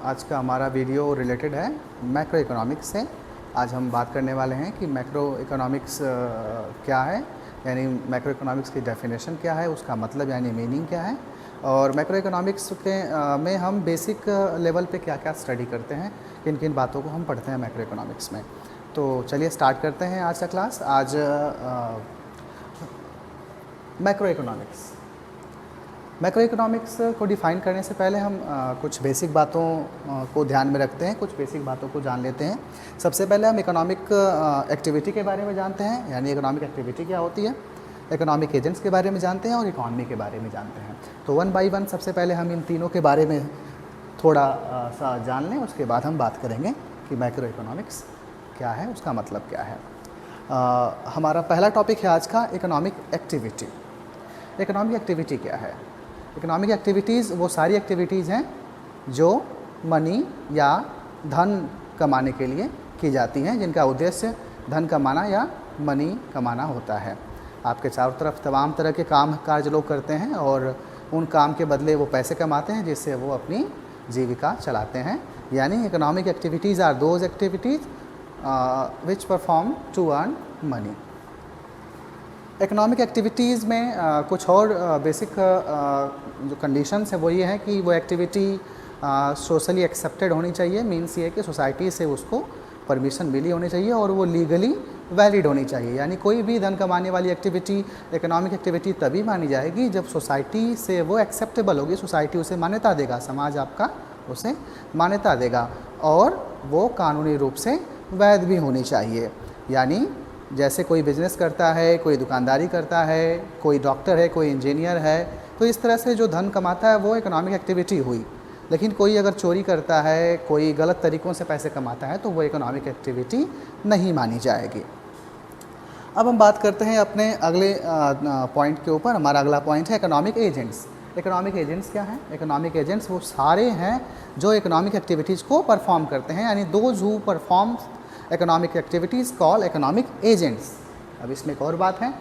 आज का हमारा वीडियो रिलेटेड है मैक्रो इकोनॉमिक्स से। आज हम बात करने वाले हैं कि मैक्रो इकोनॉमिक्स क्या है, यानी मैक्रो इकोनॉमिक्स की डेफिनेशन क्या है, उसका मतलब यानी मीनिंग क्या है, और मैक्रो इकोनॉमिक्स के में हम बेसिक लेवल पे क्या क्या स्टडी करते हैं, किन किन बातों को हम पढ़ते हैं मैक्रो इकोनॉमिक्स में। तो चलिए स्टार्ट करते हैं आज का क्लास। आज मैक्रो इकोनॉमिक्स को डिफ़ाइन करने से पहले हम कुछ बेसिक बातों को ध्यान में रखते हैं, कुछ बेसिक बातों को जान लेते हैं। सबसे पहले हम इकोनॉमिक एक्टिविटी के बारे में जानते हैं, यानी इकोनॉमिक एक्टिविटी क्या होती है, इकोनॉमिक एजेंट्स के बारे में जानते हैं और इकॉनमी के बारे में जानते हैं। तो वन बाय वन सबसे पहले हम इन तीनों के बारे में थोड़ा सा जान लें, उसके बाद हम बात करेंगे कि मैक्रो इकोनॉमिक्स क्या है, उसका मतलब क्या है। हमारा पहला टॉपिक है आज का इकोनॉमिक एक्टिविटी। इकोनॉमिक एक्टिविटी क्या है? इकोनॉमिक एक्टिविटीज़ वो सारी एक्टिविटीज़ हैं जो मनी या धन कमाने के लिए की जाती हैं, जिनका उद्देश्य धन कमाना या मनी कमाना होता है। आपके चारों तरफ तमाम तरह के काम काज लोग करते हैं और उन काम के बदले वो पैसे कमाते हैं, जिससे वो अपनी जीविका चलाते हैं। यानी economic activities are those activities which perform to earn money. Economic activities में कुछ और बेसिक जो कंडीशंस है वो ये है कि वो एक्टिविटी सोशली एक्सेप्टेड होनी चाहिए। मीन्स ये कि सोसाइटी से उसको परमिशन मिली होनी चाहिए और वो लीगली वैलिड होनी चाहिए। यानी कोई भी धन कमाने वाली एक्टिविटी इकोनॉमिक एक्टिविटी तभी मानी जाएगी जब सोसाइटी से वो एक्सेप्टेबल होगी, सोसाइटी उसे मान्यता देगा, समाज आपका उसे मान्यता देगा और वो कानूनी रूप से वैध भी होनी चाहिए। यानी जैसे कोई बिज़नेस करता है, कोई दुकानदारी करता है, कोई डॉक्टर है, कोई इंजीनियर है, तो इस तरह से जो धन कमाता है वो इकोनॉमिक एक्टिविटी हुई। लेकिन कोई अगर चोरी करता है, कोई गलत तरीक़ों से पैसे कमाता है, तो वो इकोनॉमिक एक्टिविटी नहीं मानी जाएगी। अब हम बात करते हैं अपने अगले पॉइंट के ऊपर। हमारा अगला पॉइंट है इकोनॉमिक एजेंट्स। इकोनॉमिक एजेंट्स क्या हैं? इकोनॉमिक एजेंट्स वो सारे हैं जो इकोनॉमिक एक्टिविटीज़ को परफॉर्म करते हैं, यानी those who performs economic activities call economic agents. अब इसमें एक और बात है,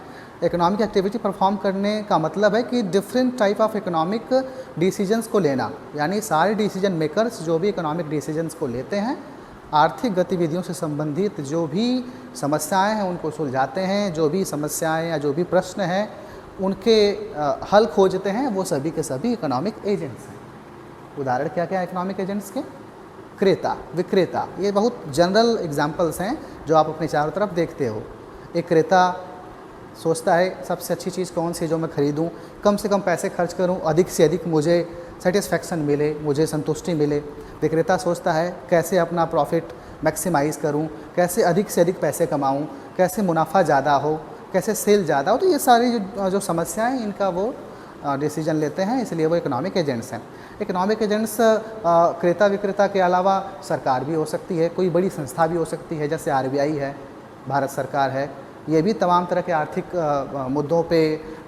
इकोनॉमिक एक्टिविटी परफॉर्म करने का मतलब है कि different type of economic decisions को लेना। यानी सारे डिसीजन मेकर्स जो भी इकोनॉमिक डिसीजंस को लेते हैं, आर्थिक गतिविधियों से संबंधित जो भी समस्याएं हैं उनको सुलझाते हैं, जो भी समस्याएं या जो भी प्रश्न हैं उनके हल खोजते हैं, वो सभी के सभी इकोनॉमिक एजेंट्स हैं। उदाहरण क्या क्या है इकोनॉमिक एजेंट्स के? क्रेता, विक्रेता, ये बहुत जनरल एग्जाम्पल्स हैं जो आप अपने चारों तरफ देखते हो। एक क्रेता सोचता है सबसे अच्छी चीज़ कौन सी जो मैं ख़रीदूँ, कम से कम पैसे खर्च करूँ, अधिक से अधिक मुझे सेटिस्फेक्शन मिले, मुझे संतुष्टि मिले। विक्रेता सोचता है कैसे अपना प्रॉफिट मैक्सिमाइज़ करूँ, कैसे अधिक से अधिक पैसे कमाऊँ, कैसे मुनाफा ज़्यादा हो, कैसे सेल ज़्यादा हो। तो ये सारी जो समस्याएँ इनका वो डिसीजन लेते हैं, इसलिए वो इकोनॉमिक एजेंट्स हैं। इकोनॉमिक एजेंट्स क्रेता विक्रेता के अलावा सरकार भी हो सकती है, कोई बड़ी संस्था भी हो सकती है, जैसे आरबीआई है, भारत सरकार है। ये भी तमाम तरह के आर्थिक मुद्दों पे,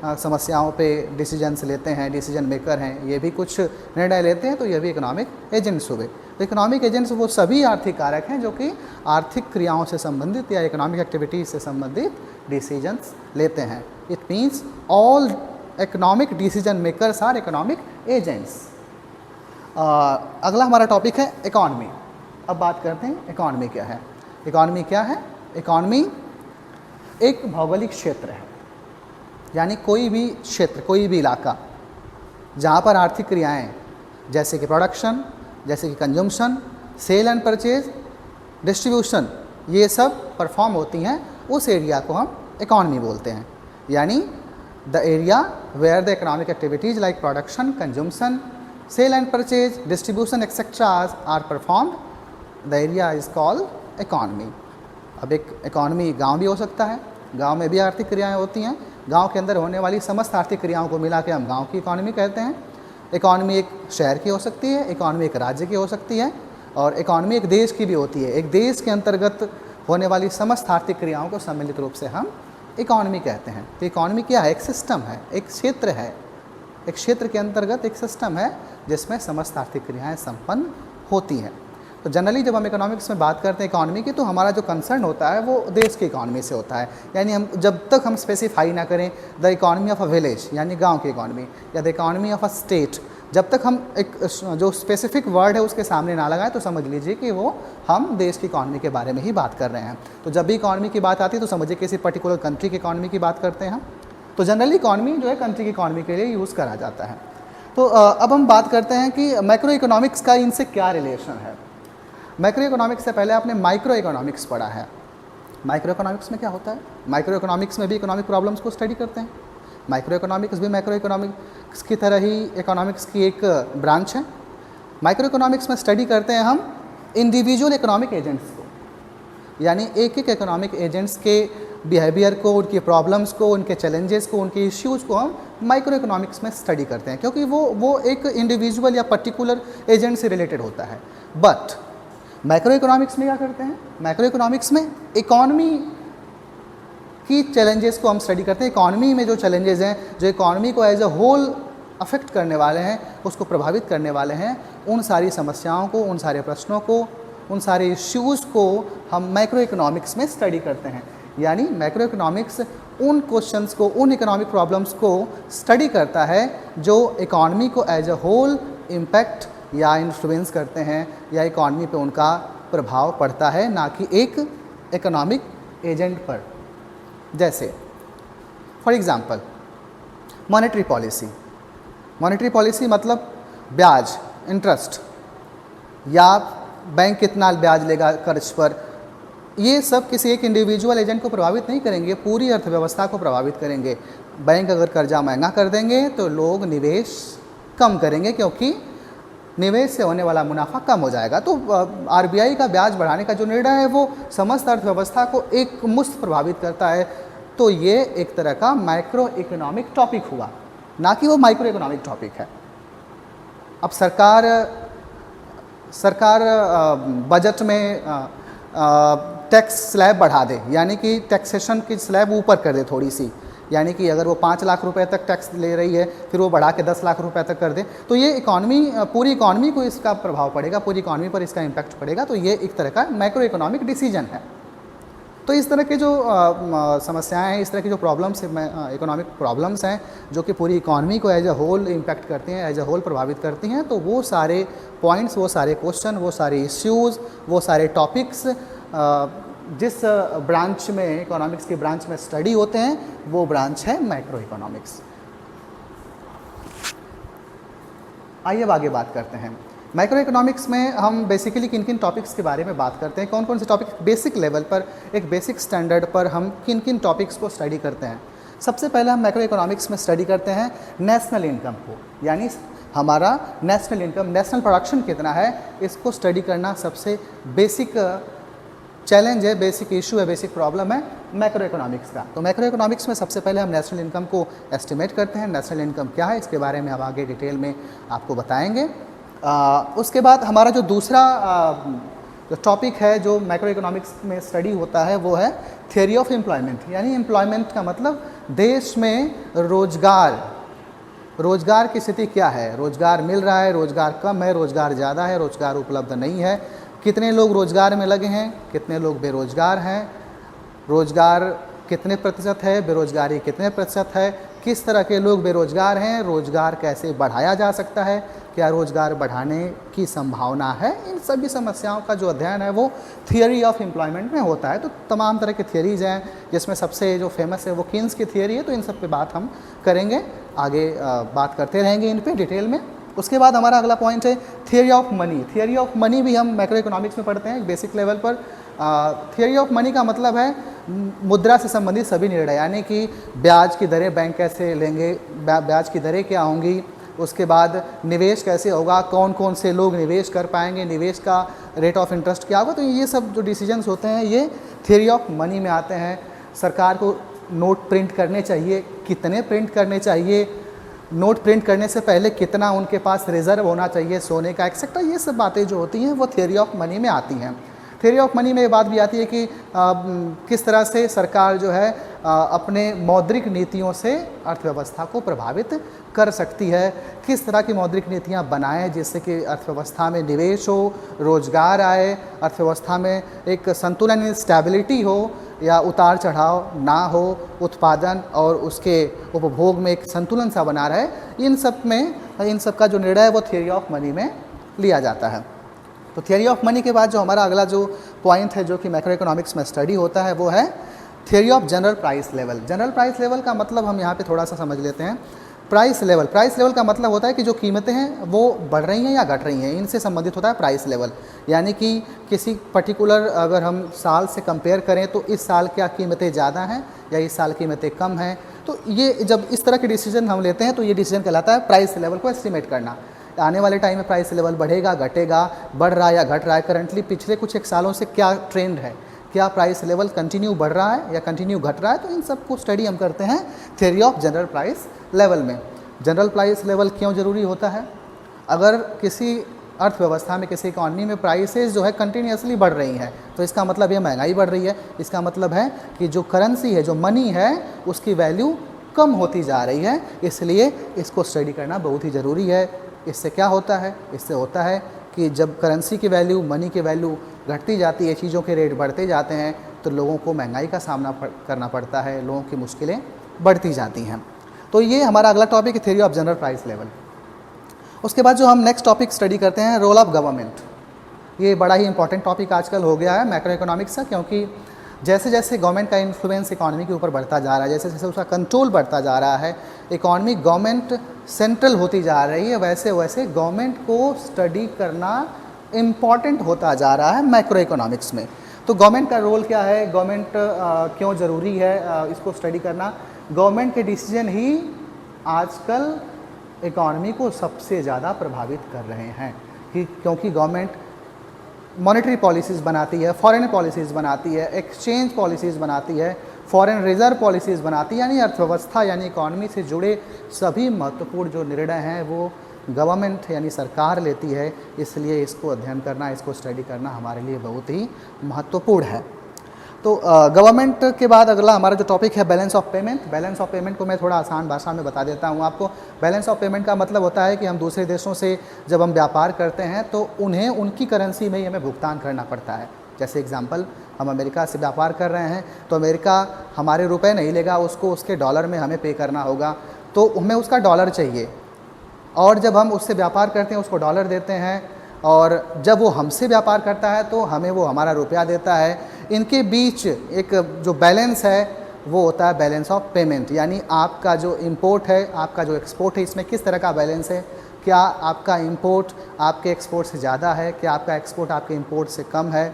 समस्याओं पे डिसीजंस लेते हैं, डिसीजन मेकर हैं, ये भी कुछ निर्णय लेते हैं, तो ये भी इकोनॉमिक एजेंट्स हुए। तो इकोनॉमिक एजेंट्स वो सभी आर्थिक कारक हैं जो कि आर्थिक क्रियाओं से संबंधित या इकोनॉमिक एक्टिविटीज़ से संबंधित डिसीजंस लेते हैं। It means all economic decision makers are economic agents. अगला हमारा टॉपिक है इकॉनमी। अब बात करते हैं इकॉनमी क्या है। इकॉनमी क्या है? इकॉनमी एक भौगोलिक क्षेत्र है, यानी कोई भी क्षेत्र, कोई भी इलाका जहाँ पर आर्थिक क्रियाएं जैसे कि प्रोडक्शन, जैसे कि consumption, sale and purchase, distribution, ये सब परफॉर्म होती हैं, उस एरिया को हम इकॉनमी बोलते हैं। यानी the area where the economic activities like production, consumption, sale and purchase, distribution etcetera are performed, the area is called economy. अब एक इकॉनमी गांव भी हो सकता है, गांव में भी आर्थिक क्रियाएं होती हैं। गांव के अंदर होने वाली समस्त आर्थिक क्रियाओं को मिला के हम गांव की इकॉनमी कहते हैं। इकॉनमी एक शहर की हो सकती है, इकॉनमी एक राज्य की हो सकती है, और इकॉनमी एक देश की भी होती है। एक देश के अंतर्गत होने वाली समस्त आर्थिक क्रियाओं को सम्मिलित रूप से हम इकॉनमी कहते हैं। तो इकॉनमी क्या है? एक सिस्टम है, एक क्षेत्र है, एक क्षेत्र के अंतर्गत एक सिस्टम है जिसमें समस्त आर्थिक क्रियाएं संपन्न होती हैं। तो जनरली जब हम इकोनॉमिक्स में बात करते हैं इकॉनमी की, तो हमारा जो कंसर्न होता है वो देश की इकॉनमी से होता है। यानी हम जब तक हम स्पेसिफाई ना करें the economy of a village यानी गांव की इकॉनमी, या the economy of a state जब तक हम एक जो स्पेसिफिक वर्ड है उसके सामने ना लगाएं तो समझ लीजिए कि वो हम देश की इकॉनमी के बारे में ही बात कर रहे हैं। तो जब भी इकॉनमी की बात आती है तो समझिए किसी पर्टिकुलर कंट्री की इकॉनमी की बात करते हैं हम। तो जनरली इकॉनमी जो है कंट्री की इकॉनमी के लिए यूज़ करा जाता है। तो अब हम बात करते हैं कि मैक्रो इकोनॉमिक्स का इनसे क्या रिलेशन है। मैक्रो इकोनॉमिक्स से पहले आपने माइक्रो इकोनॉमिक्स पढ़ा है। माइक्रो इकोनॉमिक्स में क्या होता है? माइक्रो इकोनॉमिक्स में भी इकोनॉमिक प्रॉब्लम्स को स्टडी करते हैं। माइक्रो इकोनॉमिक्स भी मैक्रो इकोनॉमिक्स की तरह ही इकोनॉमिक्स की एक ब्रांच है। माइक्रो इकोनॉमिक्स में स्टडी करते हैं हम इंडिविजुअल इकोनॉमिक एजेंट्स को, यानी एक एक इकोनॉमिक एजेंट्स के बिहेवियर को, उनकी प्रॉब्लम्स को, उनके चैलेंजेस को, उनके इश्यूज़ को हम माइक्रो इकोनॉमिक्स में स्टडी करते हैं, क्योंकि वो एक इंडिविजुअल या पर्टिकुलर एजेंट से रिलेटेड होता है। बट मैक्रो इकोनॉमिक्स में क्या करते हैं? मैक्रो इकोनॉमिक्स में इकॉनमी की चैलेंजेस को हम स्टडी करते हैं। इकॉनमी में जो चैलेंजेस हैं, जो इकॉनमी को एज अ होल अफेक्ट करने वाले हैं, उसको प्रभावित करने वाले हैं, उन सारी समस्याओं को, उन सारे प्रश्नों को, उन सारे इश्यूज़ को हम मैक्रो इकोनॉमिक्स में स्टडी करते हैं। यानी मैक्रो इकोनॉमिक्स उन क्वेश्चंस को, उन इकोनॉमिक प्रॉब्लम्स को स्टडी करता है जो इकॉनमी को एज अ होल इम्पैक्ट या इन्फ्लुएंस करते हैं, या इकॉनमी पे उनका प्रभाव पड़ता है, ना कि एक इकोनॉमिक एजेंट पर। जैसे for example monetary policy. Monetary policy मतलब ब्याज, इंटरेस्ट, या बैंक कितना ब्याज लेगा कर्ज पर, ये सब किसी एक इंडिविजुअल एजेंट को प्रभावित नहीं करेंगे, पूरी अर्थव्यवस्था को प्रभावित करेंगे। बैंक अगर कर्जा महंगा कर देंगे तो लोग निवेश कम करेंगे, क्योंकि निवेश से होने वाला मुनाफा कम हो जाएगा। तो आरबीआई का ब्याज बढ़ाने का जो निर्णय है वो समस्त अर्थव्यवस्था को एक मुश्त प्रभावित करता है। तो ये एक तरह का माइक्रो इकोनॉमिक टॉपिक हुआ, ना कि वो माइक्रो इकोनॉमिक टॉपिक है। अब सरकार बजट में टैक्स स्लैब बढ़ा दे, यानी कि टैक्सेशन की स्लैब ऊपर कर दे थोड़ी सी, यानी कि अगर वो 5 लाख रुपए तक टैक्स ले रही है, फिर वो बढ़ा के 10 लाख रुपए तक कर दे, तो ये इकॉनमी, पूरी इकॉनमी को इसका प्रभाव पड़ेगा, पूरी इकॉनमी पर इसका इम्पैक्ट पड़ेगा। तो ये एक तरह का मैक्रो इकोनॉमिक डिसीजन है। तो इस तरह के जो समस्याएं हैं, इस तरह की जो प्रॉब्लम्स इकोनॉमिक प्रॉब्लम्स हैं, जो कि पूरी इकॉनमी को एज अ होल इम्पैक्ट करती हैं, एज अ होल प्रभावित करती हैं, तो वो सारे पॉइंट्स, वो सारे क्वेश्चन, वो सारे इश्यूज़, वो सारे टॉपिक्स जिस ब्रांच में, इकोनॉमिक्स की ब्रांच में स्टडी होते हैं, वो ब्रांच है मैक्रो इकोनॉमिक्स। आइए अब आगे बात करते हैं। मैक्रो इकोनॉमिक्स में हम बेसिकली किन किन टॉपिक्स के बारे में बात करते हैं, कौन कौन से टॉपिक बेसिक लेवल पर, एक बेसिक स्टैंडर्ड पर हम किन किन टॉपिक्स को स्टडी करते हैं। सबसे पहले हम मैक्रो इकोनॉमिक्स में स्टडी करते हैं नेशनल इनकम को, यानी हमारा नेशनल इनकम, नेशनल प्रोडक्शन कितना है, इसको स्टडी करना सबसे बेसिक चैलेंज है, बेसिक इशू है, बेसिक प्रॉब्लम है मैक्रो इकोनॉमिक्स का। तो मैक्रो इकोनॉमिक्स में सबसे पहले हम नेशनल इनकम को एस्टिमेट करते हैं। नेशनल इनकम क्या है, इसके बारे में अब आगे डिटेल में आपको बताएंगे। उसके बाद हमारा जो दूसरा जो टॉपिक है जो मैक्रो इकोनॉमिक्स में स्टडी होता है, वो है थियोरी ऑफ एम्प्लॉयमेंट। यानी एम्प्लॉयमेंट का मतलब देश में रोजगार की स्थिति क्या है, रोजगार मिल रहा है, रोजगार कम है, रोजगार ज़्यादा है, रोजगार उपलब्ध नहीं है, कितने लोग रोजगार में लगे हैं, कितने लोग बेरोजगार हैं, रोजगार कितने प्रतिशत है, बेरोजगारी कितने प्रतिशत है, किस तरह के लोग बेरोजगार हैं, रोजगार कैसे बढ़ाया जा सकता है, क्या रोजगार बढ़ाने की संभावना है। इन सभी समस्याओं का जो अध्ययन है वो थियोरी ऑफ एम्प्लॉयमेंट में होता है। तो तमाम तरह की थियरीज हैं, जिसमें सबसे जो फेमस है वो कीन्स की थियरी है। तो इन सब पे बात हम करेंगे, आगे बात करते रहेंगे इन पे डिटेल में। उसके बाद हमारा अगला पॉइंट है theory of money. Theory of money भी हम मैक्रो इकोनॉमिक्स में पढ़ते हैं बेसिक लेवल पर। थियरी ऑफ मनी का मतलब है मुद्रा से संबंधित सभी निर्णय, यानी कि ब्याज की दरें बैंक कैसे लेंगे, ब्याज की दरें क्या होंगी, उसके बाद निवेश कैसे होगा, कौन कौन से लोग निवेश कर पाएंगे, निवेश का रेट ऑफ इंटरेस्ट क्या होगा। तो ये सब जो डिसीजंस होते हैं ये थियरी ऑफ मनी में आते हैं। सरकार को नोट प्रिंट करने चाहिए, कितने प्रिंट करने चाहिए, नोट प्रिंट करने से पहले कितना उनके पास रिजर्व होना चाहिए सोने का, एक्सेट्रा। ये सब बातें जो होती हैं वो थियरी ऑफ मनी में आती हैं। थियरी ऑफ मनी में ये बात भी आती है कि किस तरह से सरकार जो है अपने मौद्रिक नीतियों से अर्थव्यवस्था को प्रभावित कर सकती है, किस तरह की मौद्रिक नीतियाँ बनाएं जिससे कि अर्थव्यवस्था में निवेश हो, रोजगार आए, अर्थव्यवस्था में एक संतुलन, स्टेबिलिटी हो या उतार चढ़ाव ना हो, उत्पादन और उसके उपभोग में एक संतुलन सा बना रहे। इन सब में इन सब का जो निर्णय है वो थियरी ऑफ मनी में लिया जाता है। तो थियरी ऑफ मनी के बाद जो हमारा अगला जो पॉइंट है जो कि मैक्रो इकोनॉमिक्स में स्टडी होता है वो है theory of general price level. General price level का मतलब हम यहाँ पे थोड़ा सा समझ लेते हैं। प्राइस लेवल का मतलब होता है कि जो कीमतें हैं वो बढ़ रही हैं या घट रही हैं, इनसे संबंधित होता है प्राइस लेवल। यानी कि किसी पर्टिकुलर अगर हम साल से कंपेयर करें तो इस साल क्या कीमतें ज़्यादा हैं या इस साल कीमतें कम हैं, तो ये जब इस तरह के डिसीजन हम लेते हैं तो ये डिसीजन कहलाता है प्राइस लेवल को एस्टिमेट करना। आने वाले टाइम में प्राइस लेवल बढ़ेगा, घटेगा, बढ़ रहा है या घट रहा है, करंटली पिछले कुछ एक सालों से क्या ट्रेंड है, क्या प्राइस लेवल कंटिन्यू बढ़ रहा है या कंटिन्यू घट रहा है, तो इन सब को स्टडी हम करते हैं theory of general price level में। जनरल प्राइस लेवल क्यों ज़रूरी होता है? अगर किसी अर्थव्यवस्था में, किसी इकॉनमी में प्राइसेस जो है कंटिन्यूसली बढ़ रही हैं तो इसका मतलब ये महंगाई बढ़ रही है। इसका मतलब है कि जो करेंसी है, जो मनी है, उसकी वैल्यू कम होती जा रही है। इसलिए इसको स्टडी करना बहुत ही ज़रूरी है। इससे क्या होता है? इससे होता है कि जब करेंसी की वैल्यू, मनी की वैल्यू घटती जाती है, चीज़ों के रेट बढ़ते जाते हैं, तो लोगों को महंगाई का सामना करना पड़ता है, लोगों की मुश्किलें बढ़ती जाती हैं। तो ये हमारा अगला टॉपिक है theory of general price level. उसके बाद जो हम नेक्स्ट टॉपिक स्टडी करते हैं रोल ऑफ गवर्नमेंट। ये बड़ा ही इंपॉर्टेंट टॉपिक आजकल हो गया है मैक्रो इकोनॉमिक्स का, क्योंकि जैसे जैसे गवर्नमेंट का इन्फ्लुएंस इकॉनमी के ऊपर बढ़ता जा रहा है, जैसे जैसे उसका कंट्रोल बढ़ता जा रहा है, इकॉनमी गवर्नमेंट सेंट्रल होती जा रही है, वैसे वैसे गवर्नमेंट को स्टडी करना इम्पॉर्टेंट होता जा रहा है मैक्रो इकोनॉमिक्स में। तो गवर्नमेंट का रोल क्या है, गवर्नमेंट क्यों ज़रूरी है इसको स्टडी करना? गवर्नमेंट के डिसीजन ही आजकल इकॉनमी को सबसे ज़्यादा प्रभावित कर रहे हैं क्योंकि गवर्नमेंट मॉनेटरी पॉलिसीज़ बनाती है, फॉरेन पॉलिसीज़ बनाती है, एक्सचेंज पॉलिसीज़ बनाती है, फॉरेन रिजर्व पॉलिसीज़ बनाती है, यानी अर्थव्यवस्था यानी इकॉनमी से जुड़े सभी महत्वपूर्ण जो निर्णय हैं वो गवर्नमेंट यानी सरकार लेती है। इसलिए इसको अध्ययन करना, इसको स्टडी करना हमारे लिए बहुत ही महत्वपूर्ण है। तो गवर्नमेंट के बाद अगला हमारा जो टॉपिक है balance of payment. Balance of payment को मैं थोड़ा आसान भाषा में बता देता हूँ आपको। बैलेंस ऑफ पेमेंट का मतलब होता है कि हम दूसरे देशों से जब हम व्यापार करते हैं तो उन्हें उनकी करेंसी में ही हमें भुगतान करना पड़ता है। जैसे एग्जांपल, हम अमेरिका से व्यापार कर रहे हैं तो अमेरिका हमारे रुपए नहीं लेगा, उसको उसके डॉलर में हमें पे करना होगा, तो हमें उसका डॉलर चाहिए। और जब हम उससे व्यापार करते हैं उसको डॉलर देते हैं, और जब वो हमसे व्यापार करता है तो हमें वो हमारा रुपया देता है। इनके बीच एक जो बैलेंस है वो होता है बैलेंस ऑफ पेमेंट। यानी आपका जो इंपोर्ट है, आपका जो एक्सपोर्ट है, इसमें किस तरह का बैलेंस है? क्या आपका इंपोर्ट आपके एक्सपोर्ट से ज़्यादा है? क्या आपका एक्सपोर्ट आपके इंपोर्ट से कम है?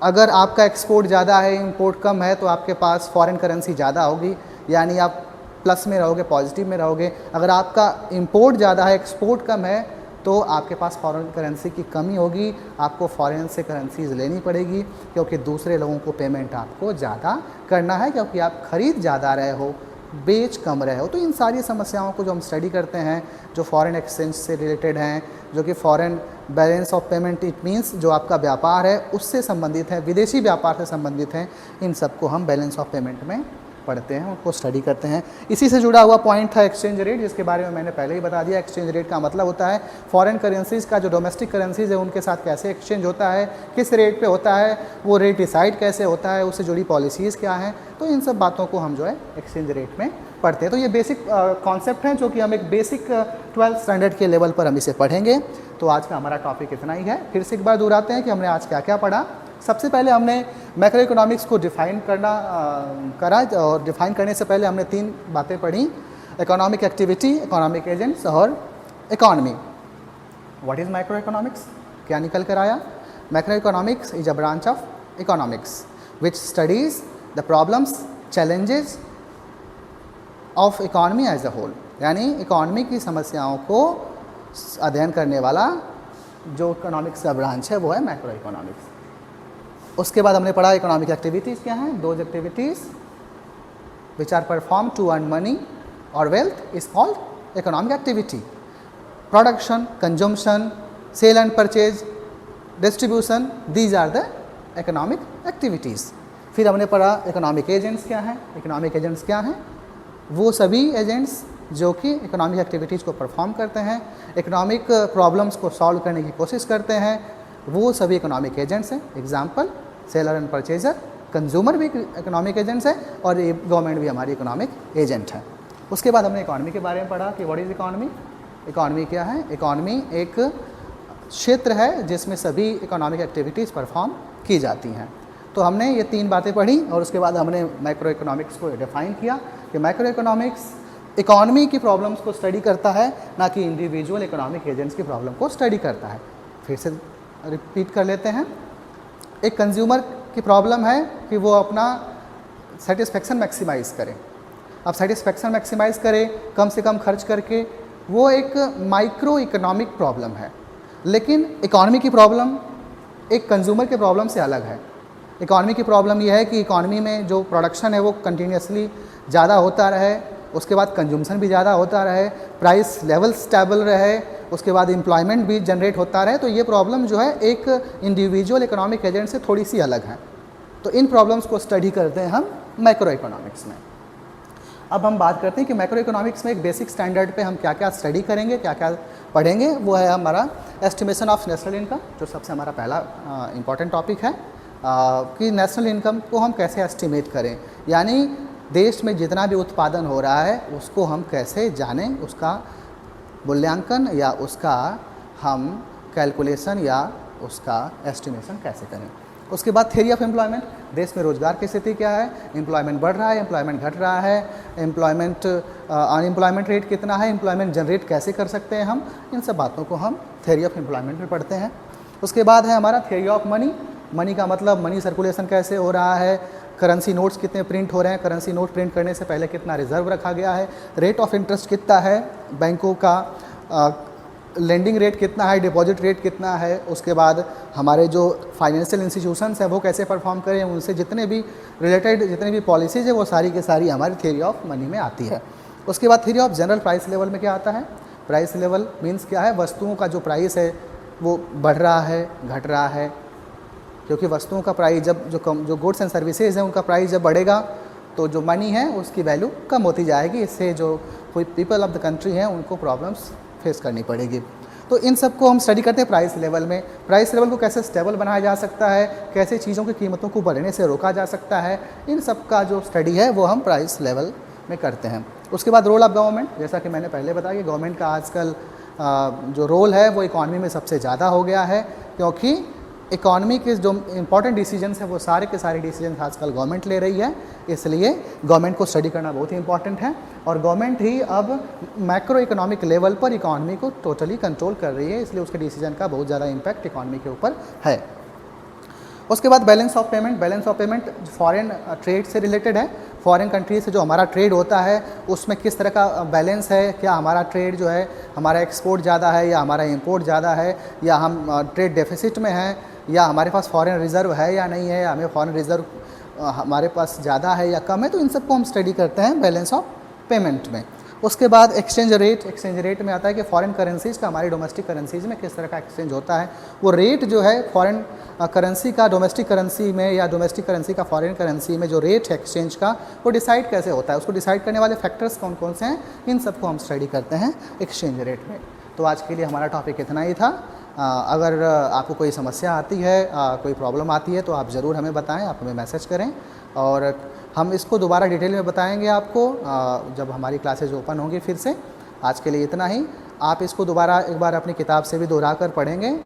अगर आपका एक्सपोर्ट ज़्यादा है, इंपोर्ट कम है, तो आपके पास फॉरेन करेंसी ज़्यादा होगी, यानी आप प्लस में रहोगे, पॉजिटिव में रहोगे। अगर आपका इंपोर्ट ज़्यादा है, एक्सपोर्ट कम है, तो आपके पास फॉरेन करेंसी की कमी होगी, आपको फॉरेन से करेंसीज लेनी पड़ेगी, क्योंकि दूसरे लोगों को पेमेंट आपको ज़्यादा करना है, क्योंकि आप खरीद ज़्यादा रहे हो, बेच कम रहे हो। तो इन सारी समस्याओं को जो हम स्टडी करते हैं, जो फॉरेन एक्सचेंज से रिलेटेड हैं, जो कि foreign balance of payment, it means जो आपका व्यापार है उससे संबंधित है, विदेशी व्यापार से संबंधित हैं, इन सबको हम बैलेंस ऑफ पेमेंट में पढ़ते हैं, उनको स्टडी करते हैं। इसी से जुड़ा हुआ पॉइंट था एक्सचेंज रेट, जिसके बारे में मैंने पहले ही बता दिया। एक्सचेंज रेट का मतलब होता है फॉरेन करेंसीज़ का जो डोमेस्टिक करेंसीज़ है उनके साथ कैसे एक्सचेंज होता है, किस रेट पे होता है, वो रेट डिसाइड कैसे होता है, उससे जुड़ी पॉलिसीज़ क्या हैं। तो इन सब बातों को हम जो है एक्सचेंज रेट में पढ़ते हैं। तो ये बेसिक कॉन्सेप्ट हैं जो कि हम एक बेसिक 12th स्टैंडर्ड के लेवल पर हम इसे पढ़ेंगे। तो आज का हमारा टॉपिक इतना ही है। फिर से एक बार दोहराते हैं कि हमने आज क्या क्या पढ़ा। सबसे पहले हमने मैक्रो इकोनॉमिक्स को डिफ़ाइन करा, और डिफ़ाइन करने से पहले हमने 3 बातें पढ़ी: इकोनॉमिक एक्टिविटी, इकोनॉमिक एजेंट्स और economy. What is macro economics? क्या निकल कर आया? Macro economics is a branch of economics which studies the problems, challenges of economy as a whole. यानी इकॉनमी की समस्याओं को अध्ययन करने वाला जो इकोनॉमिक्स का ब्रांच है वो है मैक्रो इकोनॉमिक्स। उसके बाद हमने पढ़ा इकोनॉमिक एक्टिविटीज़ क्या हैं। Those activities which are perform to earn money और wealth is called economic activity. Production, consumption, sale and purchase, distribution, these are the economic activities. फिर हमने पढ़ा इकोनॉमिक एजेंट्स क्या हैं। इकोनॉमिक एजेंट्स क्या हैं? वो सभी एजेंट्स जो कि इकोनॉमिक एक्टिविटीज़ को परफॉर्म करते हैं, इकोनॉमिक प्रॉब्लम्स को सॉल्व करने की कोशिश करते हैं, वो सभी इकोनॉमिक एजेंट्स हैं। Example, seller and purchaser, consumer भी इकोनॉमिक एजेंट्स हैं, और ये गवर्नमेंट भी हमारी इकोनॉमिक एजेंट है। उसके बाद हमने इकॉनमी के बारे में पढ़ा कि व्हाट इज़ इकॉनमी। इकॉनमी क्या है? इकॉनमी एक क्षेत्र है जिसमें सभी इकोनॉमिक एक्टिविटीज़ परफॉर्म की जाती हैं। तो हमने ये 3 बातें पढ़ी और उसके बाद हमने मैक्रो इकोनॉमिक्स को डिफ़ाइन किया कि मैक्रो इकोनॉमिक्स इकॉनमी की प्रॉब्लम्स को स्टडी करता है, ना कि इंडिविजुअल इकोनॉमिक एजेंट्स की प्रॉब्लम को स्टडी करता है। फिर से रिपीट कर लेते हैं। एक कंज्यूमर की प्रॉब्लम है कि वो अपना सेटिस्फेक्शन मैक्सिमाइज़ करे। अब सेटिस्फेक्शन मैक्सिमाइज़ करे कम से कम खर्च करके, वो एक माइक्रो इकोनॉमिक प्रॉब्लम है। लेकिन इकॉनमी की प्रॉब्लम एक कंज्यूमर के प्रॉब्लम से अलग है। इकॉनमी की प्रॉब्लम यह है कि इकॉनमी में जो प्रोडक्शन है वो कंटिन्यूसली ज़्यादा होता रहे, उसके बाद कंजम्पशन भी ज़्यादा होता रहे, प्राइस लेवल स्टेबल रहे, उसके बाद एम्प्लॉयमेंट भी जनरेट होता रहे। तो ये प्रॉब्लम जो है एक इंडिविजुअल इकोनॉमिक एजेंट से थोड़ी सी अलग है। तो इन प्रॉब्लम्स को स्टडी करते हैं हम मैक्रो इकोनॉमिक्स में। अब हम बात करते हैं कि मैक्रो इकोनॉमिक्स में एक बेसिक स्टैंडर्ड पे हम क्या क्या स्टडी करेंगे, क्या क्या पढ़ेंगे। वो है हमारा एस्टिमेशन ऑफ नेशनल इनकम, जो सबसे हमारा पहला इम्पॉर्टेंट टॉपिक है कि नेशनल इनकम को हम कैसे एस्टिमेट करें, यानी देश में जितना भी उत्पादन हो रहा है उसको हम कैसे जानें, उसका मूल्यांकन या उसका हम कैलकुलेशन या उसका एस्टिमेशन कैसे करें। उसके बाद थ्योरी ऑफ एम्प्लॉयमेंट, देश में रोज़गार की स्थिति क्या है, एम्प्लॉयमेंट बढ़ रहा है, एम्प्लॉयमेंट घट रहा है, अनएम्प्लॉयमेंट रेट कितना है, एम्प्लॉयमेंट जनरेट कैसे कर सकते हैं हम, इन सब बातों को हम थ्योरी ऑफ एम्प्लॉयमेंट में पढ़ते हैं। उसके बाद है हमारा थ्योरी ऑफ मनी। मनी का मतलब मनी सर्कुलेशन कैसे हो रहा है, करेंसी नोट्स कितने प्रिंट हो रहे हैं, करेंसी नोट प्रिंट करने से पहले कितना रिजर्व रखा गया है, रेट ऑफ इंटरेस्ट कितना है, बैंकों का लेंडिंग रेट कितना है, डिपॉजिट रेट कितना है। उसके बाद हमारे जो फाइनेंशियल इंस्टीट्यूशंस हैं वो कैसे परफॉर्म करें, उनसे जितने भी रिलेटेड जितनी भी पॉलिसीज़ है वो सारी की सारी हमारी थ्योरी ऑफ मनी में आती है। उसके बाद theory of general price level में क्या आता है, प्राइस लेवल मीन्स क्या है, वस्तुओं का जो प्राइस है वो बढ़ रहा है, घट रहा है, क्योंकि वस्तुओं का प्राइस जब जो गुड्स एंड सर्विसेज हैं उनका प्राइस जब बढ़ेगा तो जो मनी है उसकी वैल्यू कम होती जाएगी। इससे जो कोई पीपल ऑफ द कंट्री हैं उनको प्रॉब्लम्स फेस करनी पड़ेगी। तो इन सब को हम स्टडी करते हैं प्राइस लेवल में। प्राइस लेवल को कैसे स्टेबल बनाया जा सकता है, कैसे चीज़ों की कीमतों को बढ़ने से रोका जा सकता है, इन सब का जो स्टडी है वो हम प्राइस लेवल में करते हैं। उसके बाद रोल ऑफ गवर्नमेंट, जैसा कि मैंने पहले बताया कि गवर्नमेंट का आजकल जो रोल है वो इकॉनमी में सबसे ज़्यादा हो गया है, क्योंकि इकॉनमी के जो इंपॉर्टेंट डिसीजंस हैं वो सारे के सारे डिसीजंस आजकल गवर्नमेंट ले रही है। इसलिए गवर्नमेंट को स्टडी करना बहुत ही इंपॉर्टेंट है और गवर्नमेंट ही अब मैक्रो इकोनॉमिक लेवल पर इकॉनमी को टोटली कंट्रोल कर रही है, इसलिए उसके डिसीजन का बहुत ज़्यादा इम्पैक्ट इकॉनमी के ऊपर है। उसके बाद balance of payment. Balance of payment foreign trade से रिलेटेड है। फॉरेन कंट्री से जो हमारा ट्रेड होता है उसमें किस तरह का बैलेंस है, क्या हमारा ट्रेड जो है हमारा एक्सपोर्ट ज़्यादा है या हमारा इंपोर्ट ज़्यादा है, या हम ट्रेड डेफिसिट में हैं, या हमारे पास फॉरेन रिज़र्व है या नहीं है, हमें फॉरेन रिज़र्व हमारे पास ज़्यादा है या कम है। तो इन सबको हम स्टडी करते हैं बैलेंस ऑफ पेमेंट में। उसके बाद एक्सचेंज रेट। एक्सचेंज रेट में आता है कि फॉरेन करेंसीज़ का हमारी डोमेस्टिक करेंसीज़ में किस तरह का एक्सचेंज होता है, वो रेट जो है फॉरेन करेंसी का डोमेस्टिक करेंसी में या डोमेस्टिक करेंसी का फॉरेन करेंसी में जो रेट है एक्सचेंज का वो डिसाइड कैसे होता है, उसको डिसाइड करने वाले फैक्टर्स कौन कौन से हैं, इन सबको हम स्टडी करते हैं एक्सचेंज रेट में। तो आज के लिए हमारा टॉपिक इतना ही था। अगर आपको कोई समस्या आती है, कोई प्रॉब्लम आती है तो आप ज़रूर हमें बताएं, आप हमें मैसेज करें और हम इसको दोबारा डिटेल में बताएंगे आपको जब हमारी क्लासेज ओपन होंगी फिर से। आज के लिए इतना ही। आप इसको दोबारा एक बार अपनी किताब से भी दोहरा कर पढ़ेंगे।